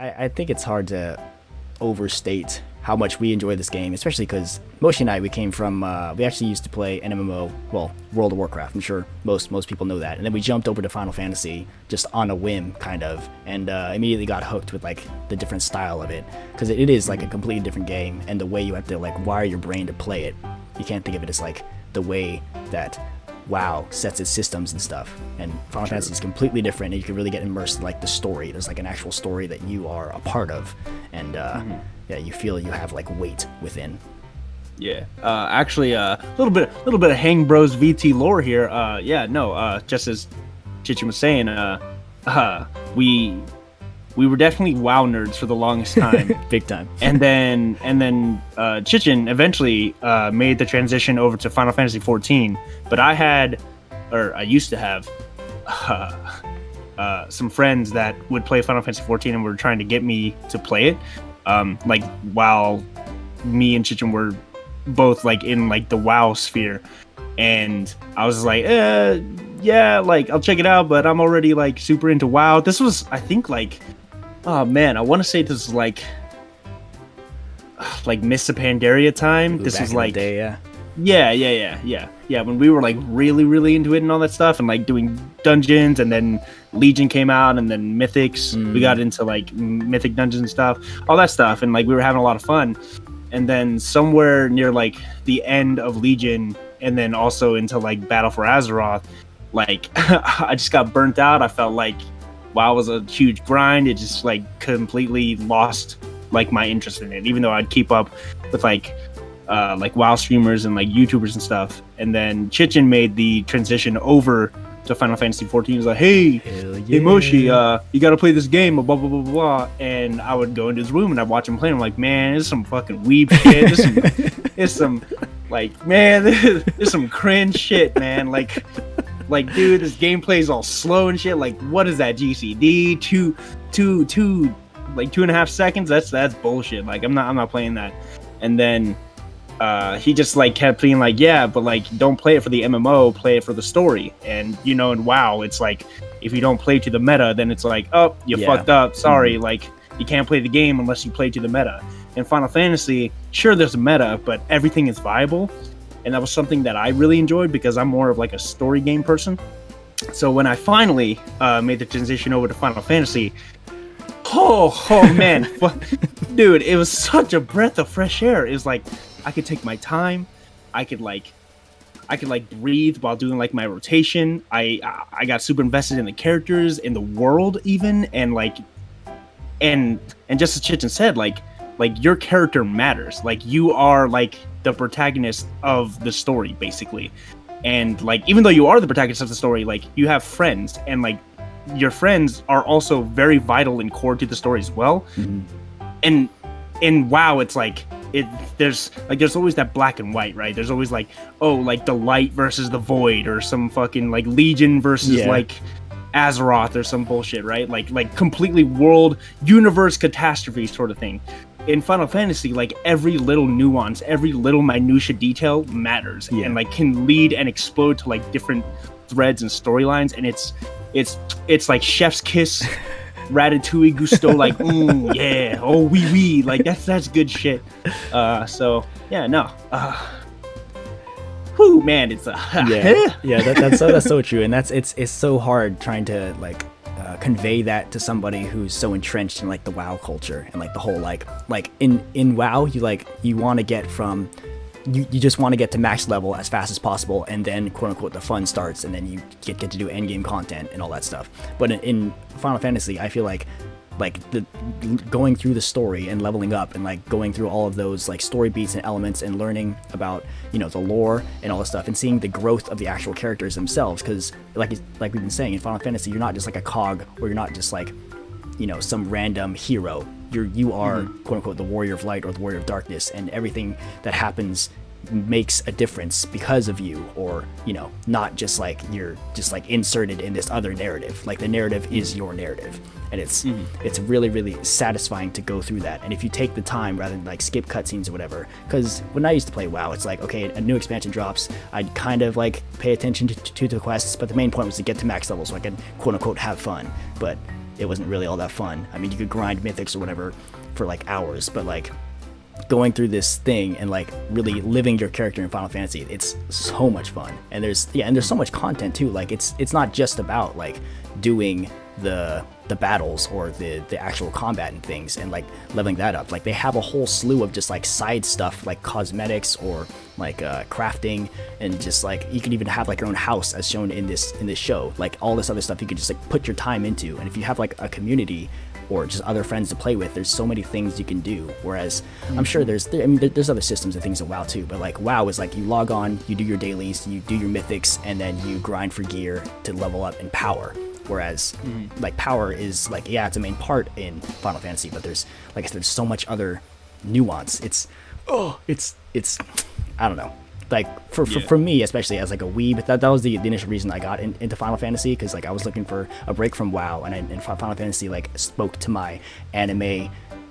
I think it's hard to overstate how much we enjoy this game, especially because Moshi and I, we came from, we actually used to play an MMO, well, World of Warcraft. I'm sure most people know that. And then we jumped over to Final Fantasy just on a whim, kind of, and immediately got hooked with like the different style of it, because it is like a completely different game, and the way you have to like wire your brain to play it, you can't think of it as like the way that WoW sets its systems and stuff. And Final Fantasy is completely different, and you can really get immersed in like the story. There's like an actual story that you are a part of, and yeah, you feel you have like weight within. Yeah, actually, a little bit of Hang Bros VT lore here. Just as Chichen was saying, we were definitely WoW nerds for the longest time, Big time. and then Chichen eventually made the transition over to Final Fantasy XIV. But I used to have some friends that would play Final Fantasy XIV and were trying to get me to play it. Like while me and Chichen were both like in like the WoW sphere, and I was like, yeah, like I'll check it out, but I'm already like super into WoW. This was, I think, like, oh man, I want to say this was like Mists of Pandaria time. Ooh, this was like day, yeah. Yeah, when we were like really into it and all that stuff, and like doing dungeons, and then Legion came out, and then Mythics. We got into like Mythic dungeons and stuff, all that stuff, and like we were having a lot of fun. And then somewhere near like the end of Legion, and then also into like Battle for Azeroth, like I just got burnt out. I felt like WoW was a huge grind. It just like completely lost like my interest in it, even though I'd keep up with like WoW streamers and like YouTubers and stuff. And then Chichen made the transition over to Final Fantasy XIV. He was like, hey Moshi, you gotta play this game, blah blah blah blah blah. And I would go into his room and I'd watch him play. I'm like, man, this is some fucking weeb shit. It's some like, man, this some cringe shit, man. Like dude, this gameplay is all slow and shit. Like, what is that GCD? Two like 2.5 seconds? That's bullshit. Like, I'm not playing that. And then he just like kept being like, yeah, but like don't play it for the MMO, play it for the story. And you know, in WoW, it's like if you don't play to the meta, then it's like, oh, you fucked up. Sorry, like you can't play the game unless you play to the meta. In Final Fantasy, sure, there's a meta, but everything is viable. And that was something that I really enjoyed because I'm more of like a story game person. So when I finally made the transition over to Final Fantasy, oh man, dude, it was such a breath of fresh air. It was like I could take my time. I could breathe while doing like my rotation. I got super invested in the characters, in the world even, and like and just as Chichen said, like your character matters. Like you are like the protagonist of the story basically. And like even though you are the protagonist of the story, like you have friends, and like your friends are also very vital and core to the story as well. And in WoW, it's like there's always that black and white, right? There's always like, oh, like the light versus the void, or some fucking like Legion versus like Azeroth or some bullshit, right? Like completely world universe catastrophe sort of thing. In Final Fantasy, like every little nuance, every little minutia detail matters, and like can lead and explode to like different threads and storylines. And it's like chef's kiss, Ratatouille Gusto, like yeah, oh wee, like that's good shit. So yeah, no, whoo man, it's that's so true, and it's so hard trying to like convey that to somebody who's so entrenched in like the WoW culture and like the whole like in WoW you want to get from you just want to get to max level as fast as possible, and then quote unquote the fun starts, and then you get to do end game content and all that stuff. But in Final Fantasy, I feel like the going through the story and leveling up and like going through all of those like story beats and elements and learning about, you know, the lore and all this stuff, and seeing the growth of the actual characters themselves, because like we've been saying, in Final Fantasy, you're not just like a cog, or you're not just like, you know, some random hero. You are quote unquote the warrior of light or the warrior of darkness, and everything that happens makes a difference because of you, or, you know, not just like you're just like inserted in this other narrative. Like the narrative is your narrative, and it's really satisfying to go through that. And if you take the time rather than like skip cutscenes or whatever, because when I used to play WoW, it's like, okay, a new expansion drops, I'd kind of like pay attention to the quests, but the main point was to get to max level so I could quote unquote have fun. But it wasn't really all that fun. I mean, you could grind mythics or whatever for like hours, but like going through this thing and like really living your character in Final Fantasy, it's so much fun. And there's so much content too. Like it's not just about like doing the battles or the actual combat and things and like leveling that up. Like they have a whole slew of just like side stuff like cosmetics or like crafting, and just like you can even have like your own house as shown in this show. Like all this other stuff you could just like put your time into, and if you have like a community or just other friends to play with, there's so many things you can do. Whereas I'm sure there's other systems and things in WoW too, but like WoW is like you log on, you do your dailies, you do your mythics, and then you grind for gear to level up in power. Whereas like power is like, yeah, it's a main part in Final Fantasy, but there's like I said, there's so much other nuance. It's I don't know. Like for me, especially as like a weeb, that was the initial reason I got into Final Fantasy, because like I was looking for a break from WoW, and Final Fantasy like spoke to my anime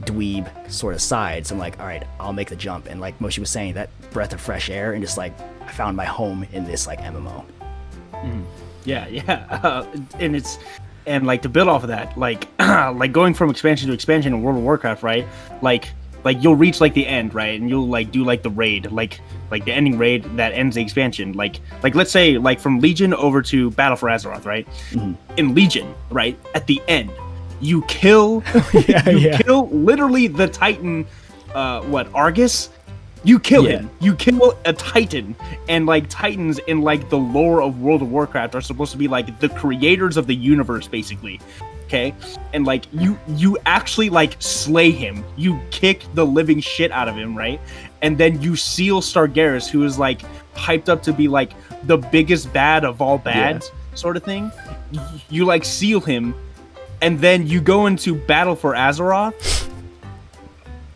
dweeb sort of side. So I'm like, all right, I'll make the jump. And like Moshi was saying, that breath of fresh air, and just like I found my home in this like MMO. And like to build off of that, like like going from expansion to expansion in World of Warcraft, right? Like you'll reach like the end, right? And you'll like do like the raid, like the ending raid that ends the expansion. Like let's say like from Legion over to Battle for Azeroth, right? In Legion, right? At the end, you kill kill literally the Titan, Argus. You kill him. You kill a Titan, and like Titans in like the lore of World of Warcraft are supposed to be like the creators of the universe, basically. Okay, and like you actually like slay him. You kick the living shit out of him, right? And then you seal Stargaris, who is like hyped up to be like the biggest bad of all bads, sort of thing. You like seal him, and then you go into Battle for Azeroth.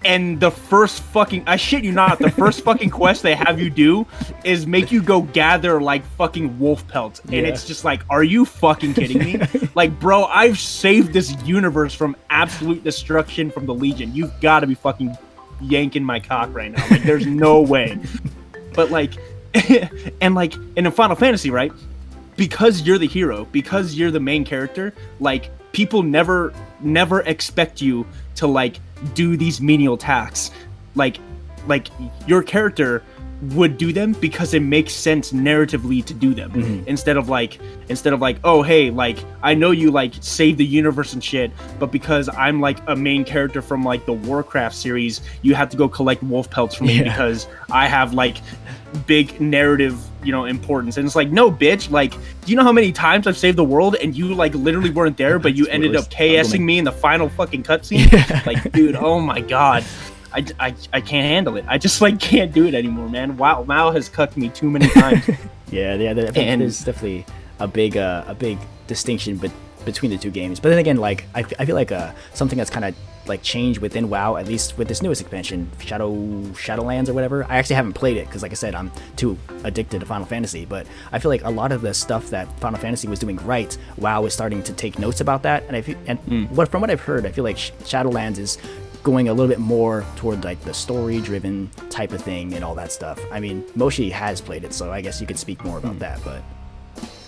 And the first fucking, I shit you not, the first fucking quest they have you do is make you go gather like fucking wolf pelts. And it's just like, are you fucking kidding me? Like, bro, I've saved this universe from absolute destruction from the Legion. You've got to be fucking yanking my cock right now. Like, there's no way. But like, and in Final Fantasy, right? Because you're the hero, because you're the main character, like, people never expect you to like do these menial tasks. Like your character would do them because it makes sense narratively to do them, instead of like oh hey, like I know you like save the universe and shit, but because I'm like a main character from like the Warcraft series, you have to go collect wolf pelts for me because I have like big narrative, importance. And it's like, no, bitch, like, do you know how many times I've saved the world and you like literally weren't there, but you ended up KSing me in the final fucking cutscene? Like, dude, oh my god, I can't handle it. I just like can't do it anymore, man. WoW has cucked me too many times. There's definitely a big distinction between the two games. But then again, like I feel like something that's kind of like changed within WoW, at least with this newest expansion, Shadowlands or whatever. I actually haven't played it because, like I said, I'm too addicted to Final Fantasy. But I feel like a lot of the stuff that Final Fantasy was doing right, WoW is starting to take notes about that. And from what I've heard, I feel like Shadowlands is going a little bit more toward like the story-driven type of thing and all that stuff. I mean, Moshi has played it, so I guess you could speak more about that. But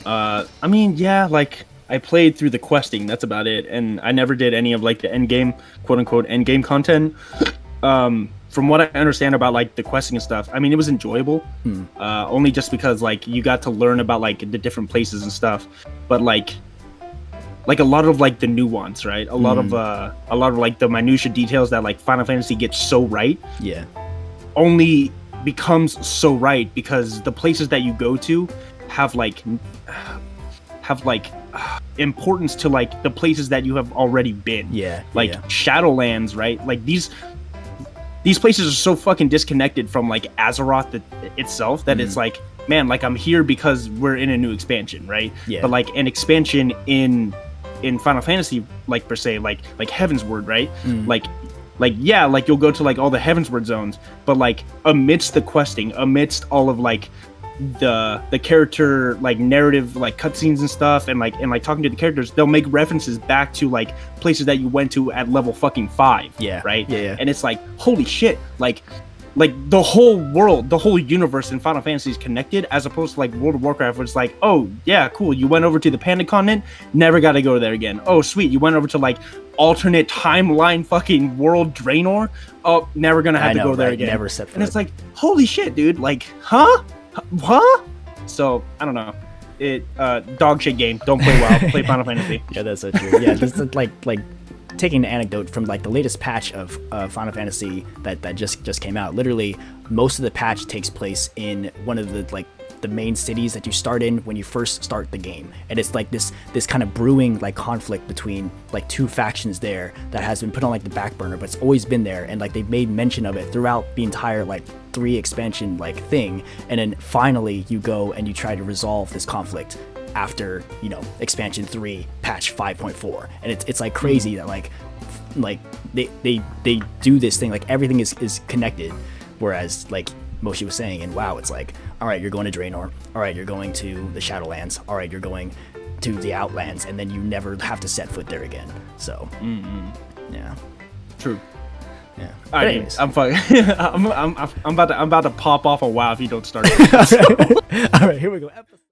I mean, yeah, like, I played through the questing, that's about it, and I never did any of like the end game, quote unquote end game content. From what I understand about like the questing and stuff, I mean, it was enjoyable, only just because like you got to learn about like the different places and stuff, but like a lot of like the nuance, right? A lot of like the minutia details that like Final Fantasy gets so right, only becomes so right because the places that you go to have like importance to like the places that you have already been. Shadowlands, right? Like these places are so fucking disconnected from like Azeroth itself that it's like, man, like I'm here because we're in a new expansion, right? But like an expansion in Final Fantasy, like per se, like Heavensward, right? Like you'll go to like all the Heavensward zones, but like amidst the questing, amidst all of like the character like narrative like cutscenes and stuff, and like talking to the characters, they'll make references back to like places that you went to at level fucking 5, right? And it's like, holy shit, like like the whole world, the whole universe in Final Fantasy is connected, as opposed to like World of Warcraft, where it's like, oh yeah, cool, you went over to the Panda Continent, never got to go there again. Oh sweet, you went over to like alternate timeline fucking world Draenor. Oh, never gonna have to go there again. Never set foot. And it's like, holy shit, dude. Like, huh? So I don't know. It dog shit game. Don't play WoW. Play Final Fantasy. Yeah, that's so true. Yeah, this is like taking an anecdote from like the latest patch of Final Fantasy that just came out. Literally, most of the patch takes place in one of the like the main cities that you start in when you first start the game, and it's like this kind of brewing like conflict between like two factions there that has been put on like the back burner, but it's always been there, and like they've made mention of it throughout the entire like 3 expansion like thing, and then finally you go and you try to resolve this conflict after, you know, expansion 3 patch 5.4, and it's like crazy that like they do this thing, like everything is connected, whereas like Moshi was saying in WoW, it's like, all right, you're going to Draenor, all right, you're going to the Shadowlands, all right, you're going to the Outlands, and then you never have to set foot there again. So yeah, true. Yeah. All right, anyways. I'm fucking. I'm about to pop off a WoW if you don't start. All right, here we go.